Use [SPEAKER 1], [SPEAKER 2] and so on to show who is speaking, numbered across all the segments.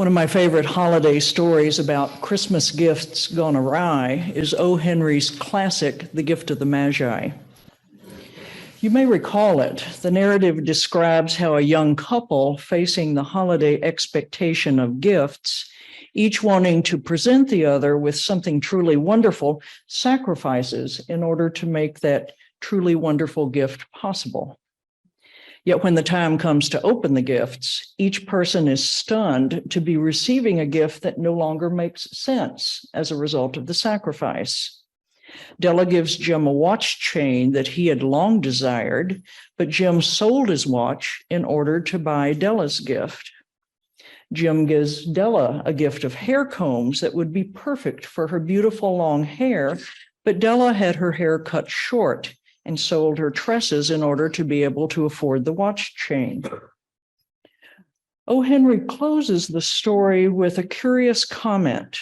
[SPEAKER 1] One of my favorite holiday stories about Christmas gifts gone awry is O. Henry's classic, The Gift of the Magi. You may recall it. The narrative describes how a young couple facing the holiday expectation of gifts, each wanting to present the other with something truly wonderful, sacrifices in order to make that truly wonderful gift possible. Yet when the time comes to open the gifts, each person is stunned to be receiving a gift that no longer makes sense as a result of the sacrifice. Della gives Jim a watch chain that he had long desired, but Jim sold his watch in order to buy Della's gift. Jim gives Della a gift of hair combs that would be perfect for her beautiful long hair, but Della had her hair cut short and sold her tresses in order to be able to afford the watch chain. O. Henry closes the story with a curious comment.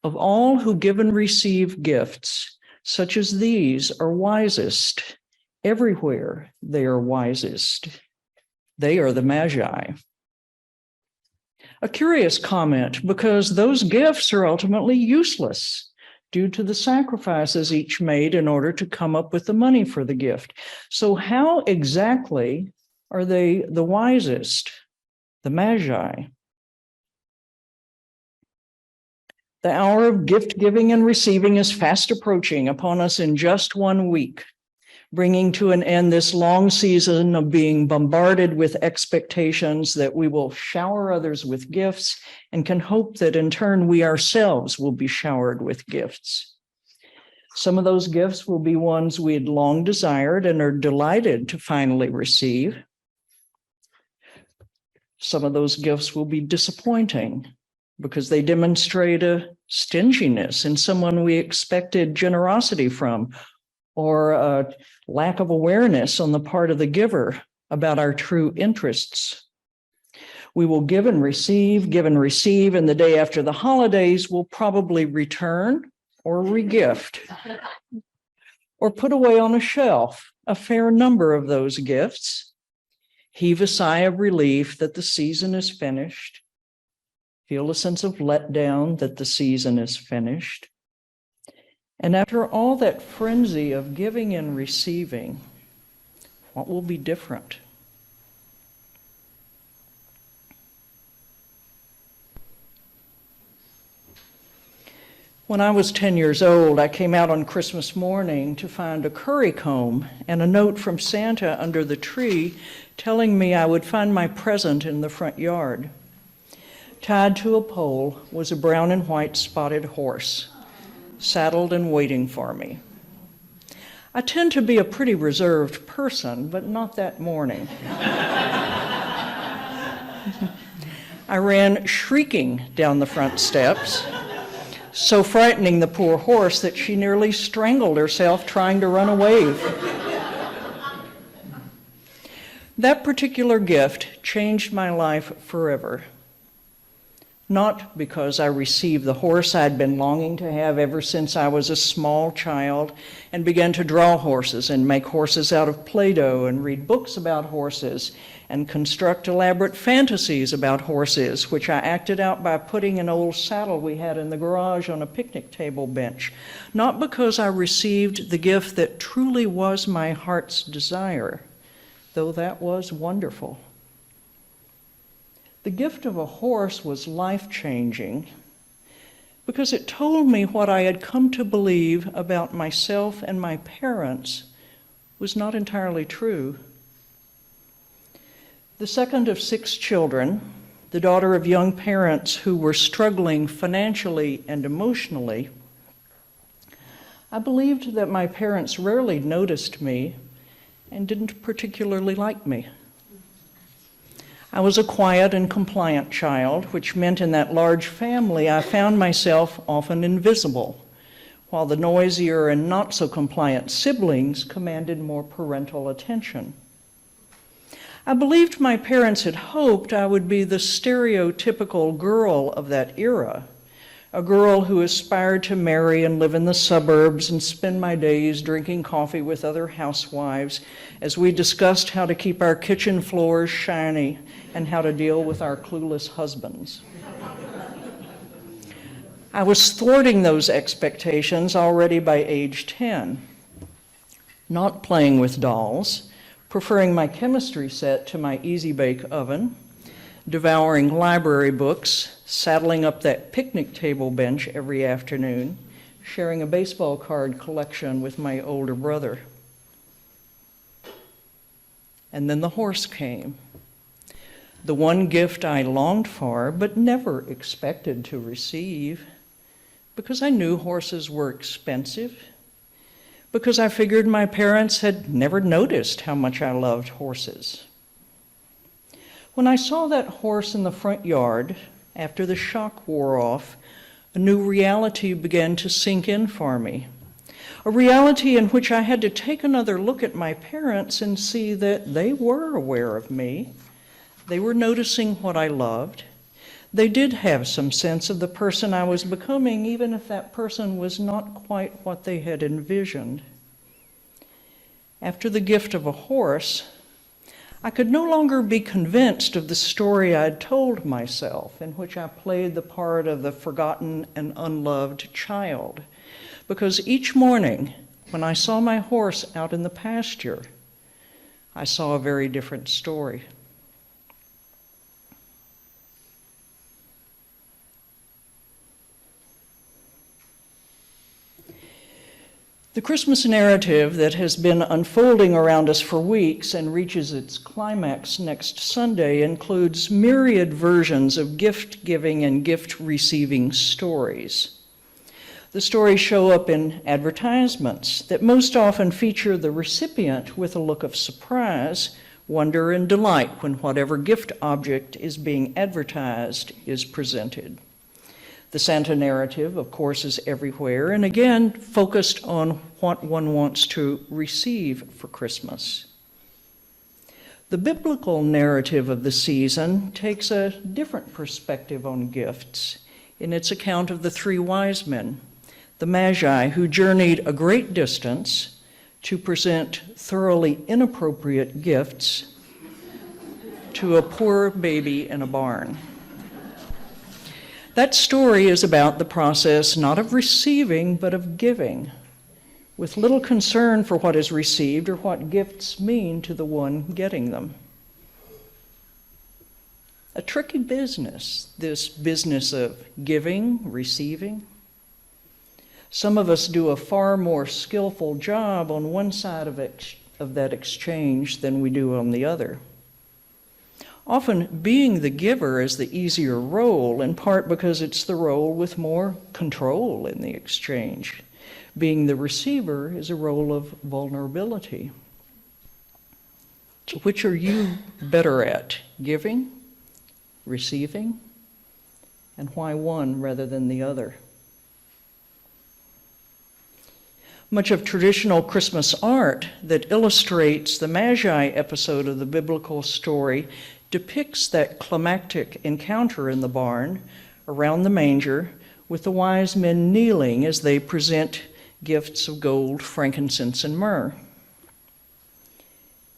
[SPEAKER 1] Of all who give and receive gifts, such as these are wisest. Everywhere they are wisest. They are the Magi. A curious comment because those gifts are ultimately useless due to the sacrifices each made in order to come up with the money for the gift. So how exactly are they the wisest, the Magi? The hour of gift giving and receiving is fast approaching upon us in just 1 week, bringing to an end this long season of being bombarded with expectations that we will shower others with gifts and can hope that in turn we ourselves will be showered with gifts. Some of those gifts will be ones we had long desired and are delighted to finally receive. Some of those gifts will be disappointing, because they demonstrate a stinginess in someone we expected generosity from, or a lack of awareness on the part of the giver about our true interests. We will give and receive, and the day after the holidays, we'll probably return or regift or put away on a shelf a fair number of those gifts, heave a sigh of relief that the season is finished, feel a sense of letdown that the season is finished. And after all that frenzy of giving and receiving, what will be different? When I was 10 years old, I came out on Christmas morning to find a curry comb and a note from Santa under the tree telling me I would find my present in the front yard. Tied to a pole was a brown and white spotted horse, saddled and waiting for me. I tend to be a pretty reserved person, but not that morning. I ran shrieking down the front steps, so frightening the poor horse that she nearly strangled herself trying to run away. That particular gift changed my life forever. Not because I received the horse I'd been longing to have ever since I was a small child and began to draw horses and make horses out of Play-Doh and read books about horses and construct elaborate fantasies about horses, which I acted out by putting an old saddle we had in the garage on a picnic table bench. Not because I received the gift that truly was my heart's desire, though that was wonderful. The gift of a horse was life-changing because it told me what I had come to believe about myself and my parents was not entirely true. The second of 6 children, the daughter of young parents who were struggling financially and emotionally, I believed that my parents rarely noticed me and didn't particularly like me. I was a quiet and compliant child, which meant in that large family I found myself often invisible, while the noisier and not so compliant siblings commanded more parental attention. I believed my parents had hoped I would be the stereotypical girl of that era, a girl who aspired to marry and live in the suburbs and spend my days drinking coffee with other housewives as we discussed how to keep our kitchen floors shiny and how to deal with our clueless husbands. I was thwarting those expectations already by age 10, not playing with dolls, preferring my chemistry set to my Easy Bake oven, devouring library books, saddling up that picnic table bench every afternoon, sharing a baseball card collection with my older brother. And then the horse came, the one gift I longed for but never expected to receive, because I knew horses were expensive, because I figured my parents had never noticed how much I loved horses. When I saw that horse in the front yard, after the shock wore off, a new reality began to sink in for me. A reality in which I had to take another look at my parents and see that they were aware of me. They were noticing what I loved. They did have some sense of the person I was becoming, even if that person was not quite what they had envisioned. After the gift of a horse, I could no longer be convinced of the story I'd told myself, in which I played the part of the forgotten and unloved child, because each morning when I saw my horse out in the pasture, I saw a very different story. The Christmas narrative that has been unfolding around us for weeks and reaches its climax next Sunday includes myriad versions of gift-giving and gift-receiving stories. The stories show up in advertisements that most often feature the recipient with a look of surprise, wonder, and delight when whatever gift object is being advertised is presented. The Santa narrative, of course, is everywhere, and again, focused on what one wants to receive for Christmas. The biblical narrative of the season takes a different perspective on gifts in its account of the three wise men, the Magi, who journeyed a great distance to present thoroughly inappropriate gifts to a poor baby in a barn. That story is about the process not of receiving, but of giving, with little concern for what is received or what gifts mean to the one getting them. A tricky business, this business of giving, receiving. Some of us do a far more skillful job on one side of that exchange than we do on the other. Often being the giver is the easier role, in part because it's the role with more control in the exchange. Being the receiver is a role of vulnerability. So which are you better at, giving, receiving, and why one rather than the other? Much of traditional Christmas art that illustrates the Magi episode of the biblical story depicts that climactic encounter in the barn around the manger with the wise men kneeling as they present gifts of gold, frankincense, and myrrh.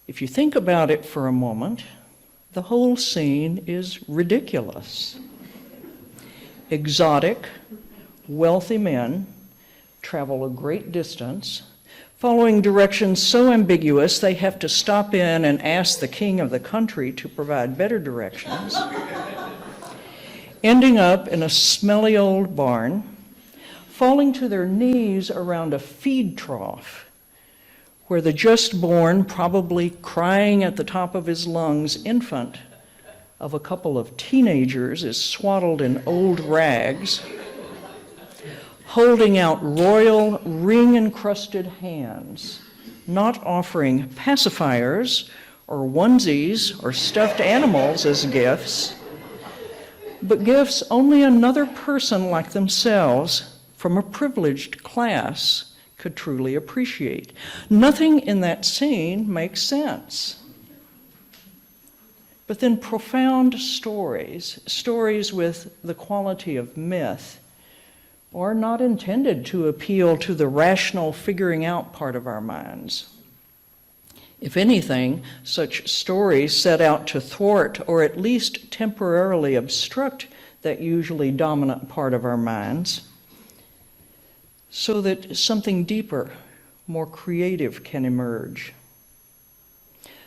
[SPEAKER 1] If you think about it for a moment, the whole scene is ridiculous. Exotic, wealthy men travel a great distance, following directions so ambiguous they have to stop in and ask the king of the country to provide better directions, ending up in a smelly old barn, falling to their knees around a feed trough where the just born, probably crying at the top of his lungs, infant of a couple of teenagers is swaddled in old rags, holding out royal ring-encrusted hands, not offering pacifiers or onesies or stuffed animals as gifts, but gifts only another person like themselves from a privileged class could truly appreciate. Nothing in that scene makes sense. But then profound stories with the quality of myth, are not intended to appeal to the rational figuring out part of our minds. If anything, such stories set out to thwart or at least temporarily obstruct that usually dominant part of our minds so that something deeper, more creative can emerge.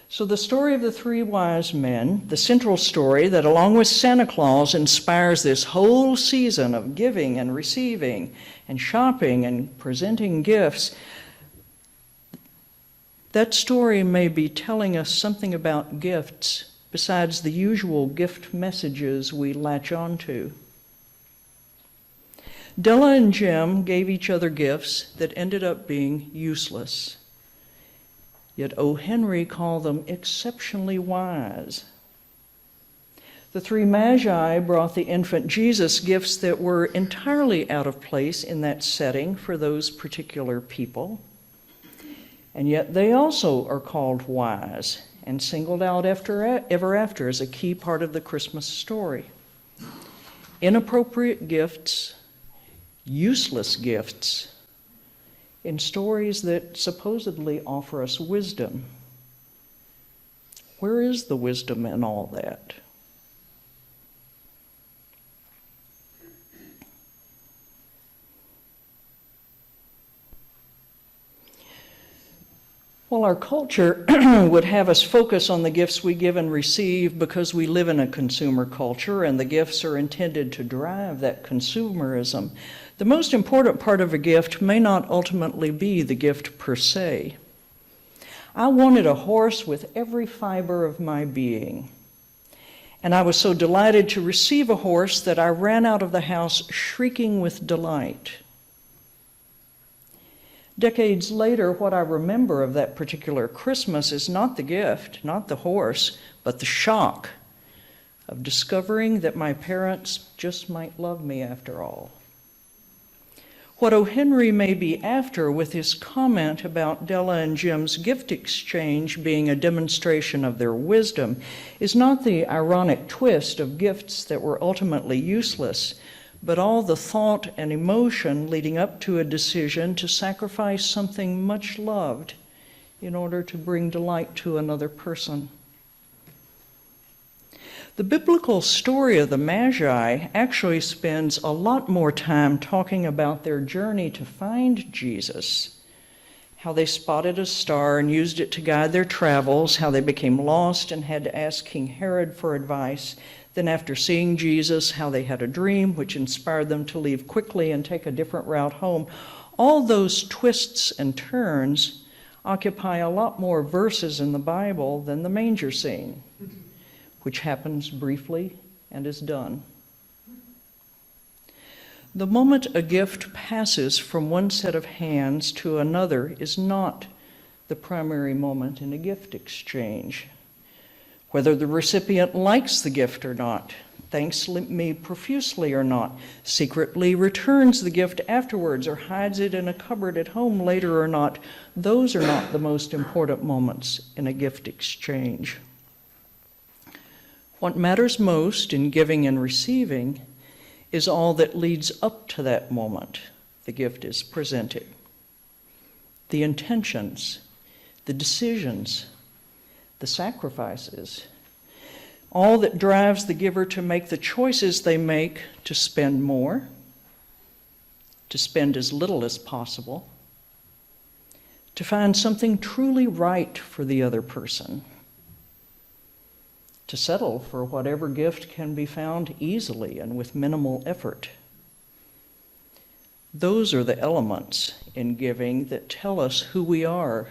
[SPEAKER 1] So the story of the three wise men, the central story that along with Santa Claus inspires this whole season of giving and receiving and shopping and presenting gifts, that story may be telling us something about gifts besides the usual gift messages we latch onto. Della and Jim gave each other gifts that ended up being useless. Yet O. Henry called them exceptionally wise. The three Magi brought the infant Jesus gifts that were entirely out of place in that setting for those particular people. And yet they also are called wise and singled out ever after as a key part of the Christmas story. Inappropriate gifts, useless gifts, in stories that supposedly offer us wisdom. Where is the wisdom in all that? Well, our culture would have us focus on the gifts we give and receive because we live in a consumer culture and the gifts are intended to drive that consumerism. The most important part of a gift may not ultimately be the gift per se. I wanted a horse with every fiber of my being. And I was so delighted to receive a horse that I ran out of the house shrieking with delight. Decades later, what I remember of that particular Christmas is not the gift, not the horse, but the shock of discovering that my parents just might love me after all. What O. Henry may be after with his comment about Della and Jim's gift exchange being a demonstration of their wisdom is not the ironic twist of gifts that were ultimately useless, but all the thought and emotion leading up to a decision to sacrifice something much loved in order to bring delight to another person. The biblical story of the Magi actually spends a lot more time talking about their journey to find Jesus, how they spotted a star and used it to guide their travels, how they became lost and had to ask King Herod for advice, then after seeing Jesus, how they had a dream which inspired them to leave quickly and take a different route home. All those twists and turns occupy a lot more verses in the Bible than the manger scene, which happens briefly and is done. The moment a gift passes from one set of hands to another is not the primary moment in a gift exchange. Whether the recipient likes the gift or not, thanks me profusely or not, secretly returns the gift afterwards or hides it in a cupboard at home later or not, those are not the most important moments in a gift exchange. What matters most in giving and receiving is all that leads up to that moment the gift is presented. The intentions, the decisions, the sacrifices, all that drives the giver to make the choices they make to spend more, to spend as little as possible, to find something truly right for the other person, to settle for whatever gift can be found easily and with minimal effort. Those are the elements in giving that tell us who we are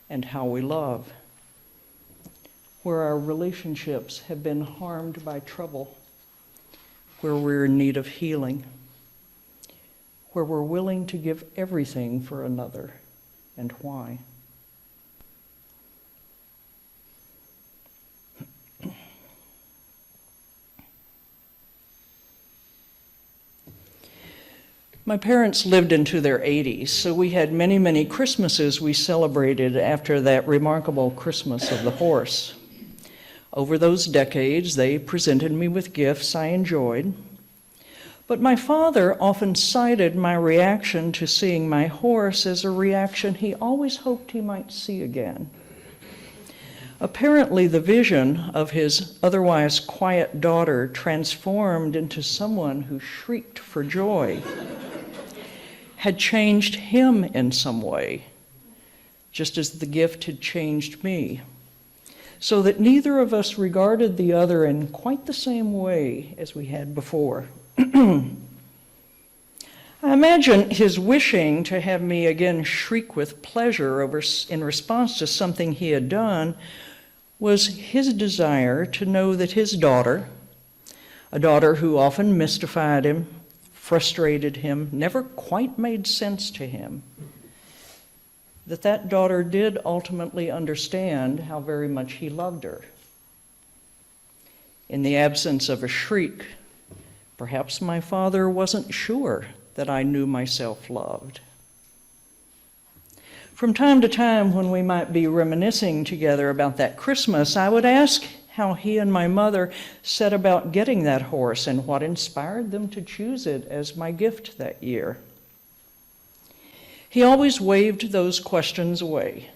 [SPEAKER 1] and how we love. Where our relationships have been harmed by trouble, where we're in need of healing, where we're willing to give everything for another, and why. My parents lived into their 80s, so we had many, many Christmases we celebrated after that remarkable Christmas of the horse. Over those decades, they presented me with gifts I enjoyed. But my father often cited my reaction to seeing my horse as a reaction he always hoped he might see again. Apparently, the vision of his otherwise quiet daughter transformed into someone who shrieked for joy had changed him in some way, just as the gift had changed me, so that neither of us regarded the other in quite the same way as we had before. I imagine his wishing to have me again shriek with pleasure in response to something he had done was his desire to know that his daughter, a daughter who often mystified him, frustrated him, never quite made sense to him, that daughter did ultimately understand how very much he loved her. In the absence of a shriek, perhaps my father wasn't sure that I knew myself loved. From time to time, when we might be reminiscing together about that Christmas, I would ask how he and my mother set about getting that horse and what inspired them to choose it as my gift that year. He always waved those questions away,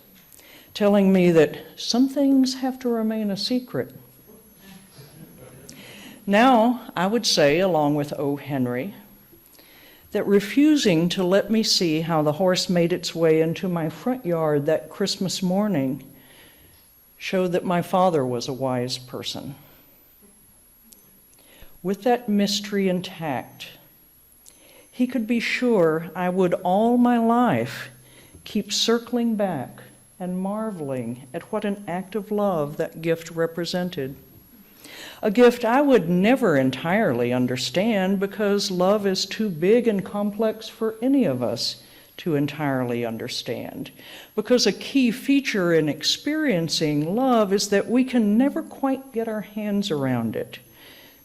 [SPEAKER 1] telling me that some things have to remain a secret. Now, I would say, along with O. Henry, that refusing to let me see how the horse made its way into my front yard that Christmas morning showed that my father was a wise person. With that mystery intact, he could be sure I would all my life keep circling back and marveling at what an act of love that gift represented. A gift I would never entirely understand because love is too big and complex for any of us to entirely understand. Because a key feature in experiencing love is that we can never quite get our hands around it.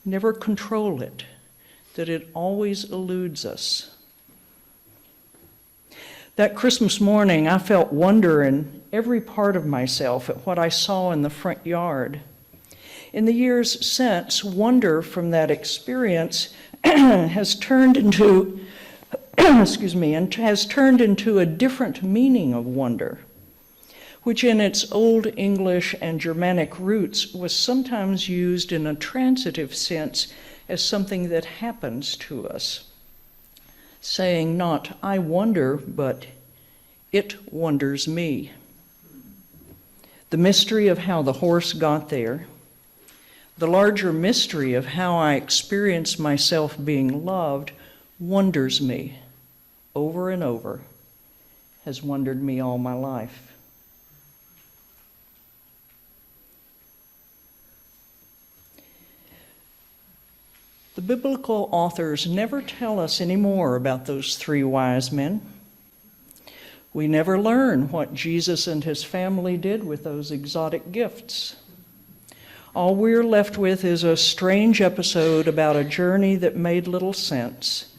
[SPEAKER 1] never control it, that it always eludes us. That Christmas morning, I felt wonder in every part of myself at what I saw in the front yard. In the years since, wonder from that experience has turned into, and has turned into a different meaning of wonder, which in its Old English and Germanic roots was sometimes used in a transitive sense as something that happens to us, saying not, I wonder, but it wonders me. The mystery of how the horse got there, the larger mystery of how I experience myself being loved, wonders me over and over, has wondered me all my life. The biblical authors never tell us any more about those three wise men. We never learn what Jesus and his family did with those exotic gifts. All we're left with is a strange episode about a journey that made little sense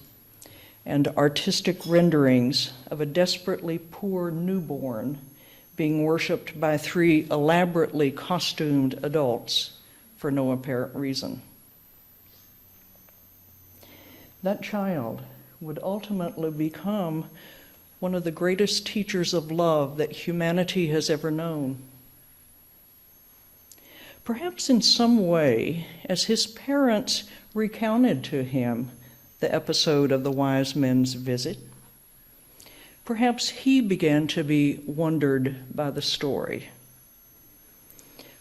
[SPEAKER 1] and artistic renderings of a desperately poor newborn being worshipped by three elaborately costumed adults for no apparent reason. That child would ultimately become one of the greatest teachers of love that humanity has ever known. Perhaps in some way, as his parents recounted to him the episode of the wise men's visit, perhaps he began to be wondered by the story.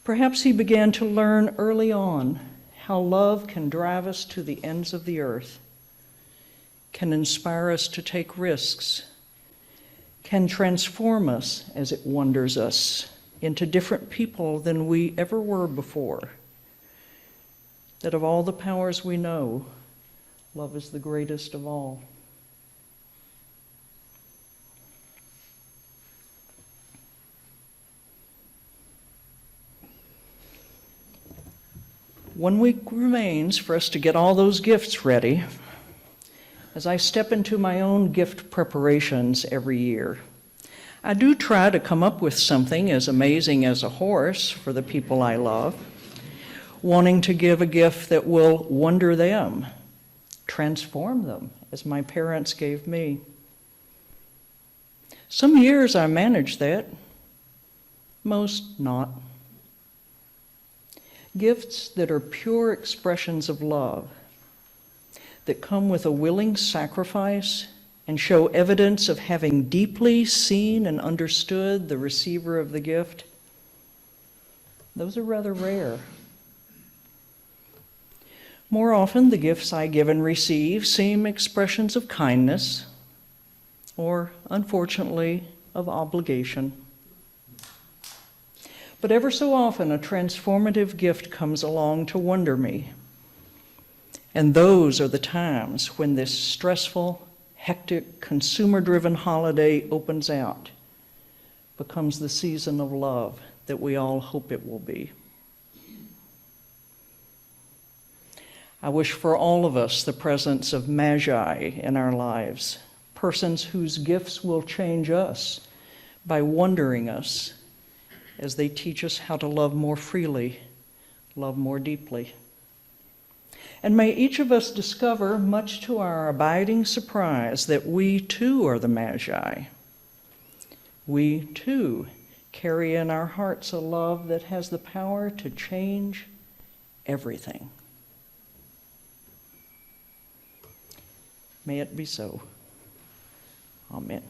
[SPEAKER 1] Perhaps he began to learn early on how love can drive us to the ends of the earth, can inspire us to take risks, can transform us as it wonders us into different people than we ever were before. That of all the powers we know, love is the greatest of all. One week remains for us to get all those gifts ready. As I step into my own gift preparations every year, I do try to come up with something as amazing as a horse for the people I love, wanting to give a gift that will wonder them, transform them, as my parents gave me. Some years I manage that, most not. Gifts that are pure expressions of love, that come with a willing sacrifice and show evidence of having deeply seen and understood the receiver of the gift, those are rather rare. More often, the gifts I give and receive seem expressions of kindness or, unfortunately, of obligation. But ever so often, a transformative gift comes along to wonder me. And those are the times when this stressful, hectic, consumer-driven holiday opens out, becomes the season of love that we all hope it will be. I wish for all of us the presence of magi in our lives, persons whose gifts will change us by wondering us as they teach us how to love more freely, love more deeply. And may each of us discover, much to our abiding surprise, that we too are the Magi. We too carry in our hearts a love that has the power to change everything. May it be so. Amen.